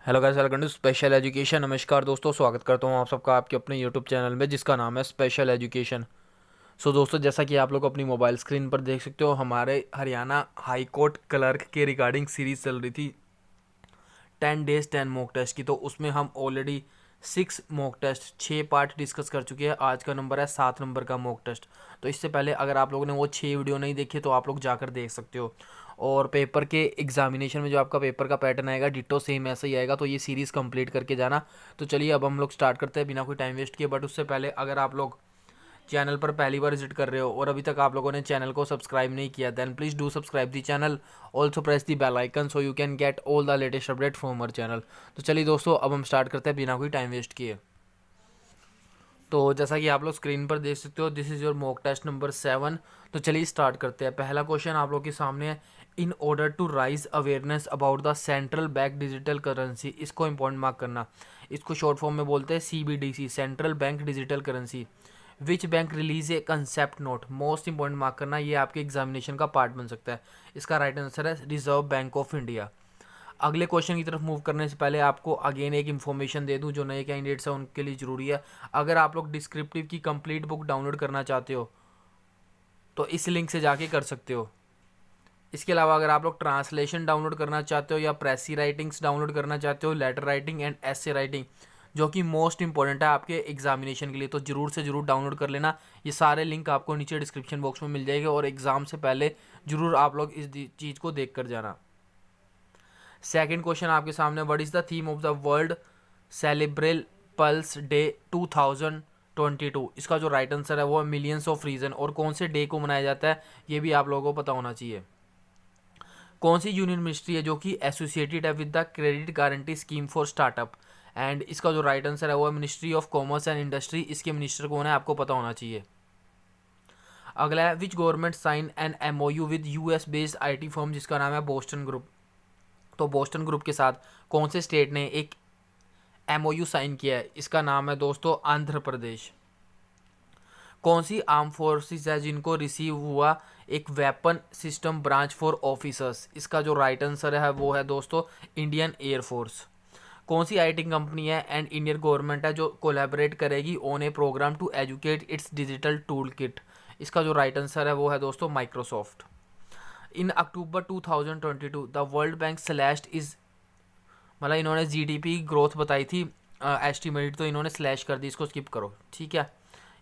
Hello guys, welcome to special education. नमस्कार दोस्तों, स्वागत करता हूं आप सबका आपके अपने यूट्यूब चैनल में जिसका नाम है स्पेशल एजुकेशन। सो दोस्तों, जैसा कि आप लोग अपनी मोबाइल स्क्रीन पर देख सकते हो, हमारे हरियाणा हाई कोर्ट क्लर्क के रिगार्डिंग सीरीज चल रही थी 10 days 10 मॉक टेस्ट की। तो उसमें हम ऑलरेडी 6 पार्ट डिस्कस कर चुके हैं। आज का नंबर है 7 नंबर का मॉक टेस्ट। तो इससे पहले अगर आप लोगों ने वो 6 वीडियो नहीं देखे तो आप लोग जाकर देख सकते हो। और पेपर के एग्जामिनेशन में जो आपका पेपर का पैटर्न आएगा डिटो सेम ऐसा ही आएगा। तो ये सीरीज़ कंप्लीट करके जाना। तो चलिए अब हम लोग स्टार्ट करते हैं बिना कोई टाइम वेस्ट किए। बट उससे पहले अगर आप लोग चैनल पर पहली बार विजिट कर रहे हो और अभी तक आप लोगों ने चैनल को सब्सक्राइब नहीं किया, then please do subscribe the channel. Also press the bell icon so you can get all the latest update from our channel. तो चलिए दोस्तों, अब हम स्टार्ट करते हैं बिना कोई टाइम वेस्ट किए। तो जैसा कि आप लोग स्क्रीन पर देख सकते हो, this is your mock test number 7। तो चलिए स्टार्ट करते हैं। पहला क्वेश्चन आप लोग के सामने है, in order to raise awareness about the central bank digital currency. इसको इंपॉर्टेंट मार्क करना। इसको शॉर्ट फॉर्म में बोलते हैं CBDC, central bank digital currency. Which bank release a concept note. Most important mark करना, ये आपके एग्जामिनेशन का पार्ट बन सकता है। इसका राइट आंसर है रिजर्व बैंक ऑफ इंडिया। अगले क्वेश्चन की तरफ मूव करने से पहले आपको अगेन एक इन्फॉर्मेशन दे दूं जो नए कैंडिडेट्स हैं उनके लिए ज़रूरी है। अगर आप लोग डिस्क्रिप्टिव की कंप्लीट बुक डाउनलोड करना चाहते हो तो इस लिंक से जाके कर सकते हो। इसके अलावा अगर आप लोग ट्रांसलेशन डाउनलोड करना चाहते हो या प्रेसी राइटिंग्स डाउनलोड करना चाहते हो, letter writing and essay writing, जो कि मोस्ट इंपॉर्टेंट है आपके एग्जामिनेशन के लिए, तो ज़रूर से ज़रूर डाउनलोड कर लेना। ये सारे लिंक आपको नीचे डिस्क्रिप्शन बॉक्स में मिल जाएंगे और एग्ज़ाम से पहले ज़रूर आप लोग इस चीज़ को देख कर जाना। सेकंड क्वेश्चन आपके सामने, what is the theme of the world cerebral palsy day 2022। इसका जो राइट आंसर है वो है मिलियंस ऑफ रीजन। और कौन से डे को मनाया जाता है ये भी आप लोगों को पता होना चाहिए। कौन सी यूनियन मिनिस्ट्री है जो कि एसोसिएटेड है with the credit guarantee scheme for startup. And इसका जो राइट आंसर है वो है ministry of commerce and industry. इसके मिनिस्टर कौन है आपको पता होना चाहिए। अगला है, which government sign an MOU with US based IT firm जिसका नाम है बोस्टन ग्रुप। तो बोस्टन ग्रुप के साथ कौन से स्टेट ने एक MOU साइन किया है। इसका नाम है दोस्तों आंध्र प्रदेश। कौन सी आर्म फोर्सेस है जिनको रिसीव हुआ एक weapon system branch for officers. इसका जो राइट आंसर है वो है दोस्तों इंडियन एयरफोर्स। कौन सी IT कंपनी है एंड इंडियन गवर्नमेंट है जो कोलैबोरेट करेगी on a programme to educate its digital tool kit. इसका जो राइट आंसर है वो है दोस्तों Microsoft. In October 2022 the world bank slashed is, मतलब इन्होंने GDP ग्रोथ बताई थी एस्टिमेटेड, तो इन्होंने स्लैश कर दी। इसको स्किप करो, ठीक है,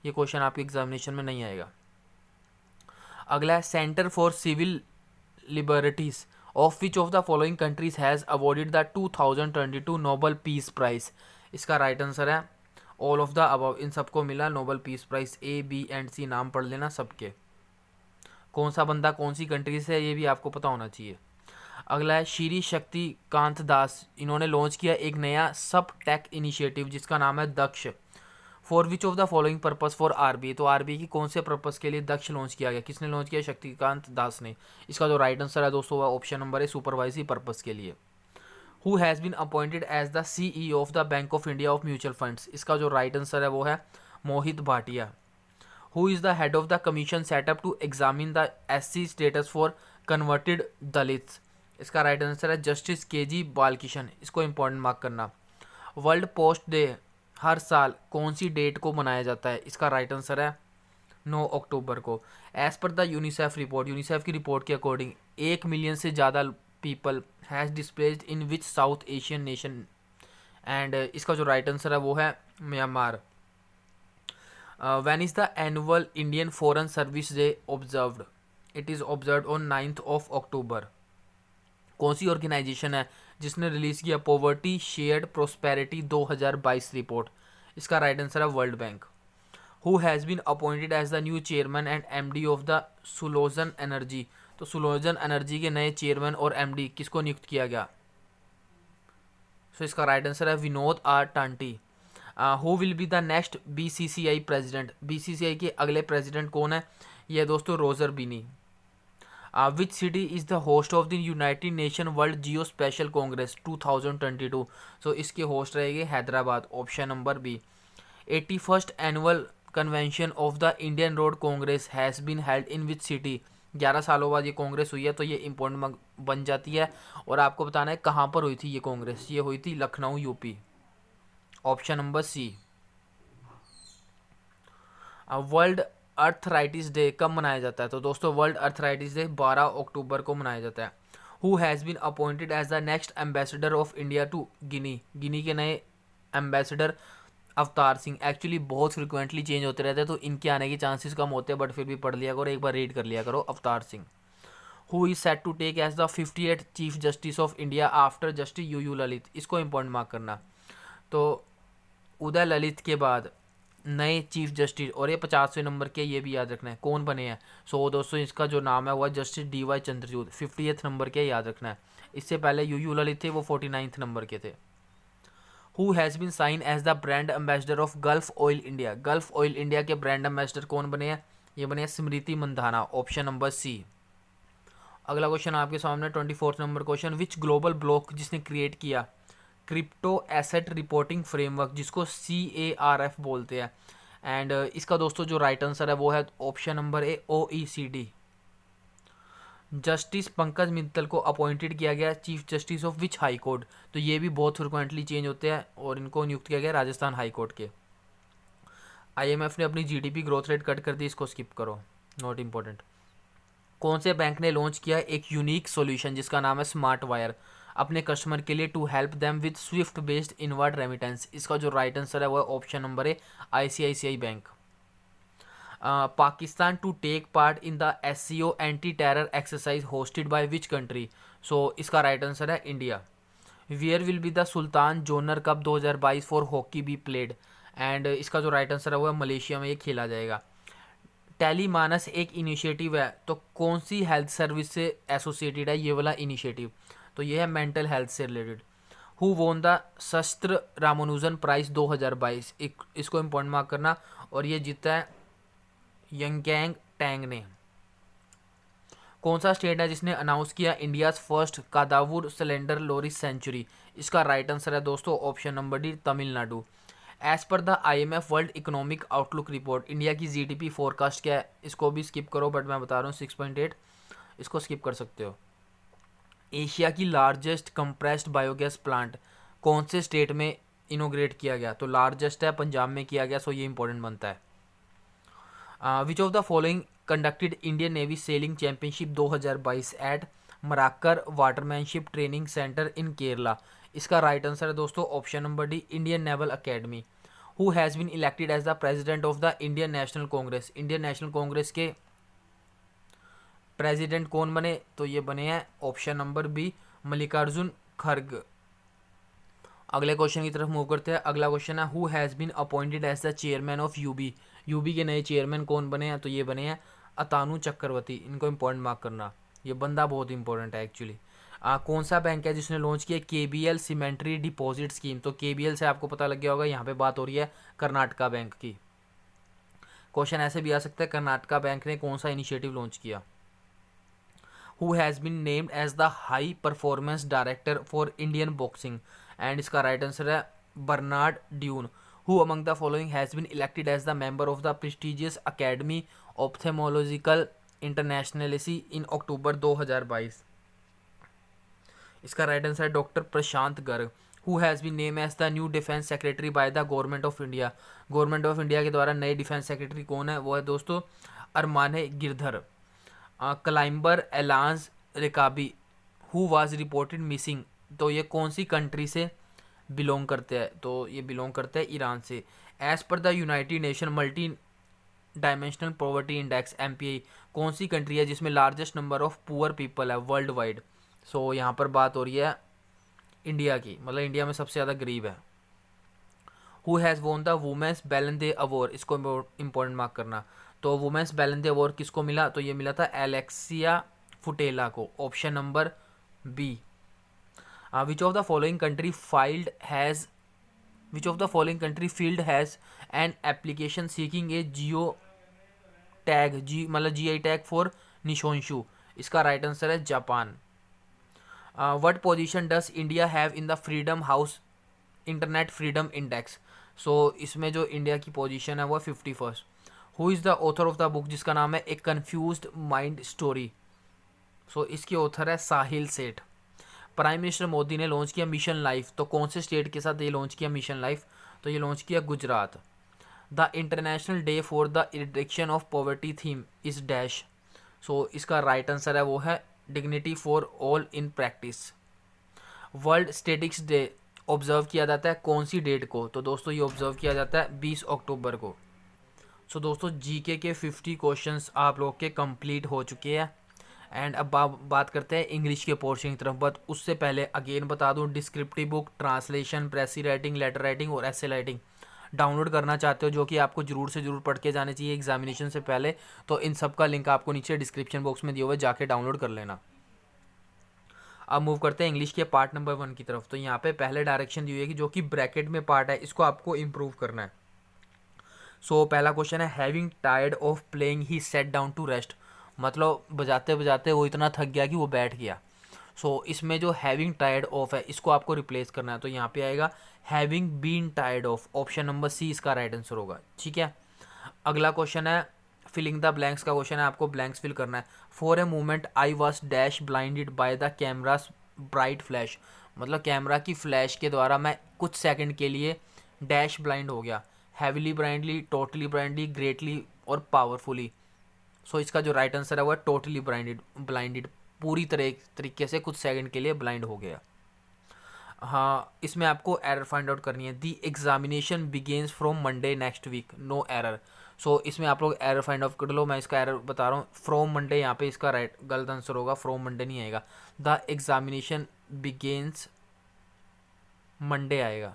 ये क्वेश्चन आपके एग्जामिनेशन में नहीं आएगा। अगला है, centre for civil liberties of which of the following countries has awarded the 2022 Nobel peace prize. इसका राइट आंसर है ऑल ऑफ द अबव। इन सबको मिला Nobel peace prize. A, B and C नाम पढ़ लेना सबके। कौन सा बंदा कौन सी कंट्री से है ये भी आपको पता होना चाहिए। अगला है, श्री शक्ति कांत दास, इन्होंने लॉन्च किया एक नया सब टेक इनिशिएटिव जिसका नाम है Daksh. For which of the following purpose for RBI। तो RBI की कौन से पर्पस के लिए दक्ष लॉन्च किया गया, किसने लॉन्च किया, शक्तिकांत दास ने। इसका जो राइट आंसर है दोस्तों वह ऑप्शन नंबर है सुपरवाइजरी पर्पस के लिए। Who has been appointed as the CEO of the bank of India of mutual funds. इसका जो राइट आंसर है वो है Mohit Bhatia. Who is the head of the commission setup to examine the SC status for converted dalits. इसका right answer है justice KG Balakrishnan. इसको important mark करना। World post day हर साल कौन सी डेट को मनाया जाता है। इसका राइट आंसर है 9 अक्टूबर को। एज पर द यूनिसेफ रिपोर्ट, यूनिसेफ की रिपोर्ट के अकॉर्डिंग 1 मिलियन से ज़्यादा people has displaced in which south Asian nation. And इसका जो राइट आंसर है वो है Myanmar. When is the annual Indian foreign service day observed. It is observe on 9th of October. कौन सी ऑर्गेनाइजेशन है जिसने रिलीज़ किया पॉवर्टी शेयर्ड प्रोस्पेरिटी 2022 रिपोर्ट। इसका राइट आंसर है world bank. Who has been appointed as the new chairman and MD of the सुलोजन energy. तो सुलोजन एनर्जी के नए चेयरमैन और MD किसको नियुक्त किया गया। सो इसका राइट आंसर है Vinod R Tanti. Who will be the next BCCI president. BCCI के अगले प्रेजिडेंट कौन है, ये दोस्तों Roger Binny. Which city is the host of the United Nation world geospatial congress 2022। So इसके होस्ट रहेंगे Hyderabad, option number B। 81st annual convention of the Indian road congress has been held in which city. 11 सालों बाद ये कांग्रेस हुई है, तो ये important बन जाती है। और आपको बताना है कहाँ पर हुई थी ये कांग्रेस, ये हुई थी Lucknow UP, option number C. World arthritis day कब मनाया जाता है? तो दोस्तों वर्ल्ड अर्थराइटिस डे 12 अक्टूबर को मनाया जाता है। Who has been appointed as the next ambassador of India to Guinea? Guinea के नए एम्बेसडर अवतार सिंह। एक्चुअली बहुत फ्रिक्वेंटली चेंज होते रहते हैं, तो इनके आने के चांसेस कम होते हैं, बट फिर भी पढ़ लिया करो, एक बार रीड कर लिया करो। Avtar Singh. Who is set to take as the 58th chief justice of India after justice U Lalit? इसको इंपॉर्टेंट मार्क करना। तो उदय ललित के बाद नए चीफ जस्टिस, और ये 50वें नंबर के, ये भी याद रखना है कौन बने हैं। सो दोस्तों इसका जो नाम है वह justice DY Chandrachud, 50th number के, याद रखना है। इससे पहले यू ललित थे, वो 49th नंबर के थे। Who has been sign as the brand ambassador of Gulf Oil India? Gulf Oil India के ब्रांड एम्बेसडर कौन बने हैं? ये बने हैं Smriti Mandhana, option number C. अगला क्वेश्चन आपके सामने 24th number question, which global block जिसने क्रिएट किया क्रिप्टो एसेट रिपोर्टिंग फ्रेमवर्क, जिसको CARF बोलते हैं। एंड इसका दोस्तों जो राइट आंसर है वो है ऑप्शन नंबर ए, OECD। जस्टिस पंकज मित्तल को अपॉइंटेड किया गया chief justice of which high court? तो ये भी बहुत फ्रिक्वेंटली चेंज होते हैं, और इनको नियुक्त किया गया राजस्थान हाई कोर्ट के। IMF ने अपनी GDP ग्रोथ रेट कट कर दी, इसको स्किप करो, नॉट इम्पोर्टेंट। कौन से बैंक ने लॉन्च किया एक यूनिक सॉल्यूशन जिसका नाम है स्मार्ट वायर अपने कस्टमर के लिए, to help them with swift based inward remittance? इसका जो राइट आंसर है वो है option number A, ICICI bank. Pakistan to take part in the SCO anti terror exercise hosted by which country? So इसका right answer है India. Where will be the Sultan Johor cup 2022 for hockey be played? And इसका जो right answer है वो है Malaysia में ये खेला जाएगा। टेलीमानस एक इनिशिएटिव है, तो कौन सी हेल्थ सर्विस से एसोसिएटेड है ये वाला इनिशिएटिव? तो ये है मेंटल हेल्थ से रिलेटेड। हु वोन द शस्त्र रामानुजन प्राइज 2022? इसको इम्पोर्टेंट मार्क करना, और ये जीता है यंगयांग टैंग ने। कौन सा स्टेट है जिसने अनाउंस किया India's first Kadavur slender loris sanctuary? इसका राइट आंसर है दोस्तों option number D, Tamil Nadu. As पर the IMF world economic outlook report India की GDP फोरकास्ट क्या है? इसको भी स्किप करो, बट मैं बता रहा हूँ 6.8, इसको स्किप कर सकते हो। एशिया की लार्जेस्ट कंप्रेस्ड बायोगैस प्लांट कौन से स्टेट में इनोग्रेट किया गया? तो लार्जेस्ट है पंजाब में किया गया, सो ये इंपॉर्टेंट बनता है। Which of the following conducted Indian navy sailing championship 2022 at Marakkar watermanship training centre in Kerala? इसका राइट आंसर है दोस्तों option number D, Indian naval academy. Who has been elected as the president of the Indian national congress? Indian national congress के president कौन बने? तो ये बने हैं ऑप्शन नंबर बी, मल्लिकार्जुन खड़गे। अगले क्वेश्चन की तरफ मूव करते हैं। अगला क्वेश्चन है, who has been appointed as the chairman of UB? UB के नए चेयरमैन कौन बने हैं? तो ये बने हैं अतानु चक्रवर्ती। इनको इंपॉर्टेंट मार्क करना, ये बंदा बहुत इंपॉर्टेंट है एक्चुअली। कौन सा बैंक है जिसने लॉन्च किया KBL सीमेंट्री डिपॉजिट स्कीम? तो KBL से आपको पता लग गया होगा, यहाँ पे बात हो रही है कर्नाटका बैंक की। क्वेश्चन ऐसे भी आ सकता है, कर्नाटका बैंक ने कौन सा इनिशिएटिव लॉन्च किया? Who has been named as the high performance director for Indian boxing? And इसका राइट आंसर है Bernard Dunne. Who among the following has been elected as the member of the prestigious academy ophthalmological internationalis in October 2022? इसका right answer है doctor Prashant Garg. Who has been name as the new defence secretary by the government of India? Government of India के द्वारा नए defence secretary कौन है? वो है दोस्तों Aramane Giridhar. Climber Elnaz Rekabi who was reported missing? तो ये कौन सी कंट्री से बिलोंग करते हैं? तो ये बिलोंग करते हैं ईरान से। एज पर the United Nation multidimensional poverty index MPI कौन सी कंट्री है जिसमें largest number of poor people है वर्ल्ड वाइड? सो यहाँ पर बात हो रही है इंडिया की, मतलब इंडिया में सबसे ज़्यादा गरीब है। Who has won the women's बैलन दे अवार्ड? इसको इम्पोर्टेंट मार्क करना। तो वुमेंस बैलन दे अवार्ड किसको मिला? तो ये मिला था एलेक्सिया फुटेला को, option number B. Which of the following country field has an application seeking a geo tag मतलब GI टैग फॉर निशोंशु? इसका राइट आंसर है Japan. What position does India have in the freedom house internet freedom index? So इसमें जो India की position है वो 51st। Who is the author of the book, जिसका नाम है a confused mind story. So इसके ऑथर है साहिल सेठ। प्राइम मिनिस्टर मोदी ने लॉन्च किया मिशन लाइफ, तो कौन से स्टेट के साथ ये लॉन्च किया मिशन लाइफ, तो ये लॉन्च किया Gujarat. The international day for the eradication of poverty theme is dash. So इसका राइट आंसर है वो है dignity for all in practice. World statistics day observe किया जाता है कौन सी डेट को, तो दोस्तों ये ऑब्जर्व किया जाता है 20 अक्टूबर को। सो दोस्तों जीके के 50 क्वेश्चंस आप लोग के कंप्लीट हो चुके हैं। एंड अब बात करते हैं इंग्लिश के पोर्शन की तरफ, बट उससे पहले अगेन बता दूं, descriptive book, translation, precis writing, letter writing और ऐसे राइटिंग डाउनलोड करना चाहते हो, जो कि आपको जरूर से जरूर पढ़ के जाने चाहिए एग्जामिनेशन से पहले, तो इन सब का लिंक आपको नीचे डिस्क्रिप्शन बॉक्स में दिया हुआ है, जाके डाउनलोड कर लेना। अब मूव करते हैं इंग्लिश के पार्ट नंबर 1 की तरफ। तो यहाँ पे पहले डायरेक्शन दी हुई है कि जो कि ब्रैकेट में पार्ट है, इसको आपको इम्प्रूव करना है। सो पहला क्वेश्चन है having tired of playing he sat down to rest, मतलब बजाते बजाते वो इतना थक गया कि वो बैठ गया। सो इसमें जो हैविंग टायर्ड ऑफ है इसको आपको रिप्लेस करना है, तो यहाँ पे आएगा having been tired of, option number C इसका राइट आंसर होगा। ठीक है, अगला क्वेश्चन है फिलिंग द ब्लैंक्स का क्वेश्चन है, आपको ब्लैंक्स फिल करना है। For a moment I was dash blinded by the camera's bright flash, मतलब कैमरा की फ्लैश के द्वारा मैं कुछ सेकंड के लिए डैश ब्लाइंड हो गया। Heavily blindly, totally blindly, greatly और पावरफुली। सो इसका जो राइट आंसर है वो है टोटली ब्लाइंडेड, पूरी तरीके से कुछ सेकंड के लिए ब्लाइंड हो गया। हाँ, इसमें आपको एरर फाइंड आउट करनी है। The examination begins from Monday next week, no error. So इसमें आप लोग एरर फाइंड आउट कर लो, मैं इसका एरर बता रहा हूँ। फ्रॉम मंडे यहाँ पे इसका राइट गलत आंसर होगा, फ्रॉम मंडे नहीं आएगा, द एग्जामिनेशन बिगेन्स मंडे आएगा।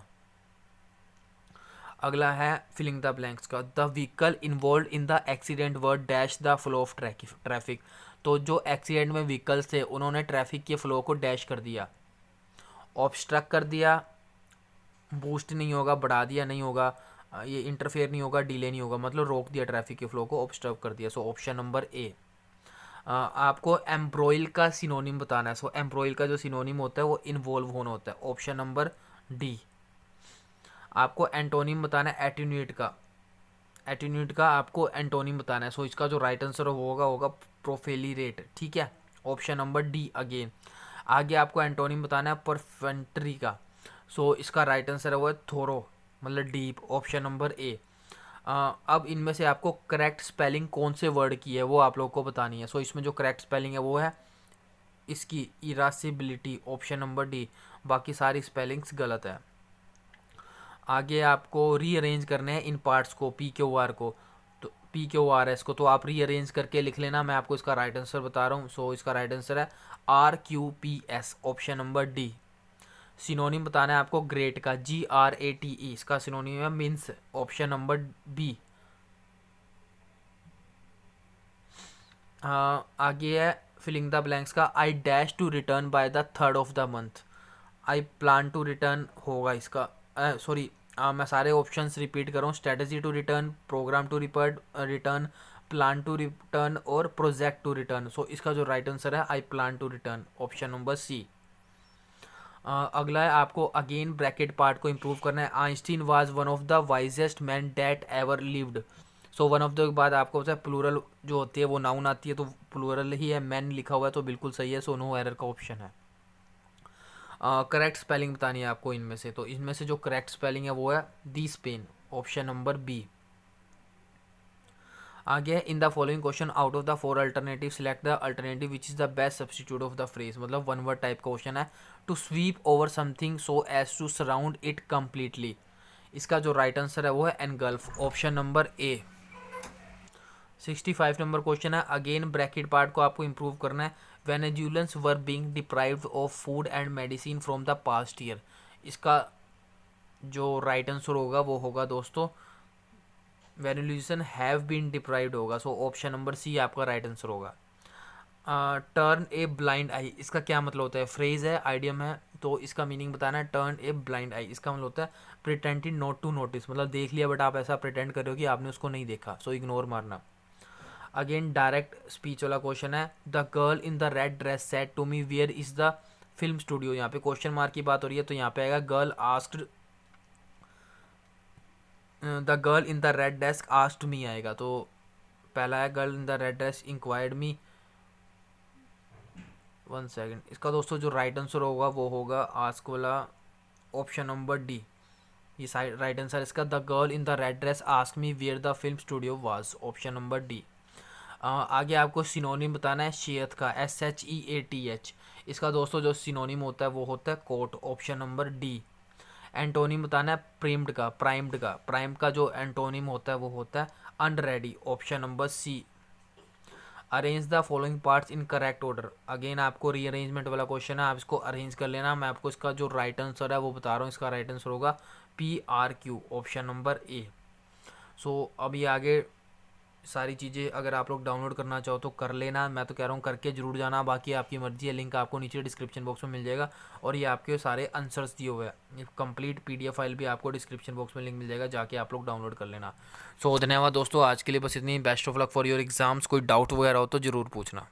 अगला है फिलिंग द ब्लैंक्स का, the vehicle involve in the accident were dash the flow of traffic, तो जो एक्सीडेंट में व्हीकल्स थे उन्होंने ट्रैफिक के फ्लो को डैश कर दिया, ऑब्स्ट्रक्ट कर दिया, बूस्ट नहीं होगा, बढ़ा दिया नहीं होगा, ये इंटरफेयर नहीं होगा, डिले नहीं होगा, मतलब रोक दिया ट्रैफिक के फ्लो को, ऑब्स्ट्रक्ट कर दिया। सो ऑप्शन नंबर ए। आपको एम्ब्रोइल का सिनोनिम बताना है। सो एम्ब्रोइल का जो सिनोनिम होता है वो इन्वॉल्व होना होता है, ऑप्शन नंबर डी। आपको एंटोनिम बताना है एटीन्यूएट का, एटीन्यूएट का आपको एंटोनिम बताना है। सो इसका जो राइट आंसर होगा प्रोफेलिरेट। ठीक है, ऑप्शन नंबर डी अगेन। आगे आपको एंटोनिम बताना है परफेंट्री का। सो इसका राइट आंसर है वो है थोरो, मतलब डीप, ऑप्शन नंबर ए। अब इनमें से आपको करेक्ट स्पेलिंग कौन से वर्ड की है वो आप लोग को बतानी है। सो इसमें जो करेक्ट स्पेलिंग है वो है इसकी इरासिबिलिटी, ऑप्शन नंबर डी, बाकी सारी स्पेलिंग्स गलत है। आगे आपको रीअरेंज करने हैं इन पार्ट्स को, पी क्यू आर को, तो पी क्यू आर एस को, तो आप रीअरेंज करके लिख लेना, मैं आपको इसका राइट आंसर बता रहा हूँ। सो इसका राइट आंसर है R Q P S, option number D. Synonym बताना है आपको ग्रेट का, जी आर ए टी ई, इसका सिनोनिम है मीन्स, ऑप्शन नंबर बी। आगे है फिलिंग द ब्लैंक्स का, I dash to return by the 3rd of the month, I plan to return होगा इसका, सॉरी मैं सारे ऑप्शंस रिपीट कर रहा हूँ, strategy to return, program to return, plan to return और प्रोजेक्ट टू रिटर्न। सो इसका जो राइट आंसर है I plan to return, option number C. अगला है आपको अगेन ब्रैकेट पार्ट को इम्प्रूव करना है। Einstein was one of the wisest man that ever lived. So one of the के बाद आपको पता है प्लूरल जो होती है वो नाउन आती है, तो प्लूरल ही है, मैन लिखा हुआ है तो बिल्कुल सही है। सो नो एरर का ऑप्शन है। करेक्ट स्पेलिंग बतानी है आपको इनमें से, तो इनमें से जो करेक्ट स्पेलिंग है वो है दी स्पेन, ऑप्शन नंबर बी। आगे in the following question out of the 4 alternative select the alternative which is the best substitute of the phrase, मतलब 1 वर्ड टाइप का क्वेश्चन है। To sweep over something so as to surround it completely, इसका जो right answer है वो है engulf, option number A. 65 number question है, again bracket part को आपको इंप्रूव करना है। वेनेजुलन्स were being deprived of food and medicine from the past year, इसका जो राइट आंसर होगा वो होगा दोस्तों वेनेजुलन हैव बीन डिप्राइव्ड होगा। सो ऑप्शन नंबर सी आपका राइट आंसर होगा। टर्न ए ब्लाइंड आई, इसका क्या मतलब होता है, फ्रेज है, आइडियम है, तो इसका मीनिंग बताना है। टर्न ए ब्लाइंड आई इसका मतलब होता है प्रिटेंडेड नॉट टू नोटिस, मतलब देख लिया बट आप ऐसा प्रिटेंड कर रहे हो कि आपने उसको नहीं देखा, सो इग्नोर मारना। अगेन डायरेक्ट स्पीच वाला क्वेश्चन है, the girl in the red dress said to me where is the film studio, यहाँ पे क्वेश्चन मार्क की बात हो रही है, तो यहाँ पे आएगा girl asked the girl in the red desk asked me आएगा। तो पहला है girl in the red desk inquired me. 1 second. इसका दोस्तों जो राइट आंसर होगा वो होगा आस्क वाला, ऑप्शन नंबर डी। ये राइट आंसर इसका, the girl in the red dress ask me where the film studio was, option number D. आगे आपको सिनोनिम बताना है शेयत का, SHEATH। इसका दोस्तों जो सिनोनिम होता है वो होता है quote, option number D. Antonym बताना है प्रिम्ड का, प्राइम्ड का जो एंटोनिम होता है वो होता है unready, option number C. Arrange the following parts in correct order. Again आपको रीअरेंजमेंट वाला क्वेश्चन है, आप इसको अरेंज कर लेना। मैं आपको इसका जो राइट आंसर है वो बता रहा हूँ। इसका राइट आंसर होगा PRQ, ऑप्शन नंबर ए। सो अभी आगे सारी चीज़ें अगर आप लोग डाउनलोड करना चाहो तो कर लेना, मैं तो कह रहा हूँ करके जरूर जाना, बाकी आपकी मर्जी है। लिंक आपको नीचे डिस्क्रिप्शन बॉक्स में मिल जाएगा और ये आपके सारे आंसर्स दिए हुए हैं। कंप्लीट PDF फाइल भी आपको डिस्क्रिप्शन बॉक्स में लिंक मिल जाएगा, जाके आप लोग डाउनलोड कर लेना। सो धन्यवाद दोस्तों, आज के लिए बस इतनी। Best of luck for your exams. कोई डाउट वगैरह हो तो ज़रूर पूछना।